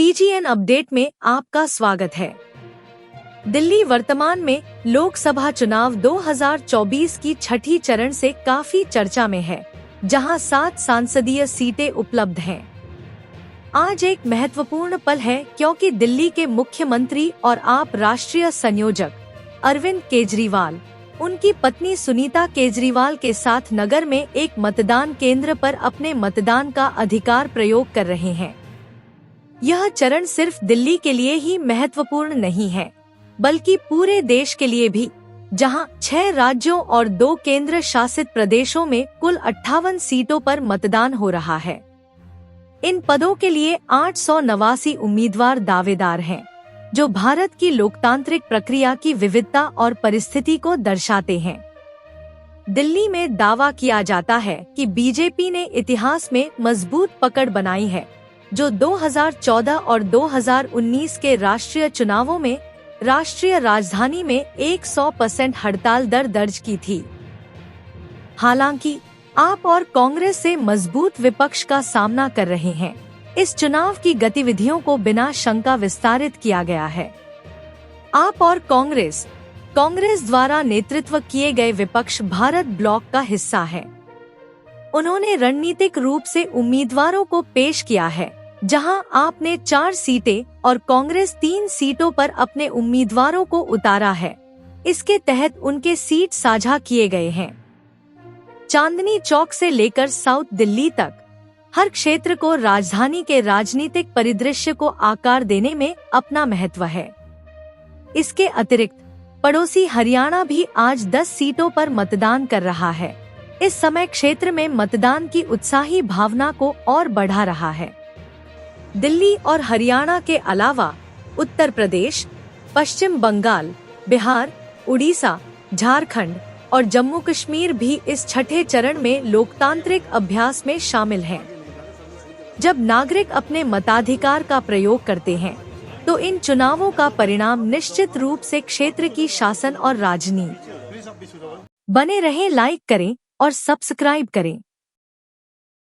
PGN update में आपका स्वागत है। दिल्ली वर्तमान में लोकसभा चुनाव 2024 की छठी चरण से काफी चर्चा में है, जहां 7 सांसदीय सीटें उपलब्ध हैं। आज एक महत्वपूर्ण पल है क्योंकि दिल्ली के मुख्यमंत्री और आप राष्ट्रीय संयोजक अरविंद केजरीवाल उनकी पत्नी सुनीता केजरीवाल के साथ नगर में एक मतदान केंद्र पर अपने मतदान का अधिकार प्रयोग कर रहे हैं। यह चरण सिर्फ दिल्ली के लिए ही महत्वपूर्ण नहीं है, बल्कि पूरे देश के लिए भी, जहां 6 राज्यों और 2 केंद्र शासित प्रदेशों में कुल 58 सीटों पर मतदान हो रहा है। इन पदों के लिए 889 उम्मीदवार दावेदार हैं, जो भारत की लोकतांत्रिक प्रक्रिया की विविधता और परिस्थिति को दर्शाते हैं। दिल्ली में दावा किया जाता है कि बीजेपी ने इतिहास में मजबूत पकड़ बनाई है, जो 2014 और 2019 के राष्ट्रीय चुनावों में राष्ट्रीय राजधानी में 100% हड़ताल दर्ज की थी। हालांकि आप और कांग्रेस से मजबूत विपक्ष का सामना कर रहे हैं, इस चुनाव की गतिविधियों को बिना शंका विस्तारित किया गया है। आप और कांग्रेस द्वारा नेतृत्व किए गए विपक्ष भारत ब्लॉक का हिस्सा है। उन्होंने रणनीतिक रूप से उम्मीदवारों को पेश किया है, जहां आपने 4 सीटें और कांग्रेस 3 सीटों पर अपने उम्मीदवारों को उतारा है। इसके तहत उनके सीट साझा किए गए हैं। चांदनी चौक से लेकर साउथ दिल्ली तक हर क्षेत्र को राजधानी के राजनीतिक परिदृश्य को आकार देने में अपना महत्व है। इसके अतिरिक्त पड़ोसी हरियाणा भी आज 10 सीटों पर मतदान कर रहा है। इस समय क्षेत्र में मतदान की उत्साही भावना को और बढ़ा रहा है। दिल्ली और हरियाणा के अलावा उत्तर प्रदेश, पश्चिम बंगाल, बिहार, उड़ीसा, झारखंड और जम्मू कश्मीर भी इस छठे चरण में लोकतांत्रिक अभ्यास में शामिल हैं। जब नागरिक अपने मताधिकार का प्रयोग करते हैं, तो इन चुनावों का परिणाम निश्चित रूप से क्षेत्र की शासन और राजनीति। बने रहें, लाइक करें और सब्सक्राइब करें।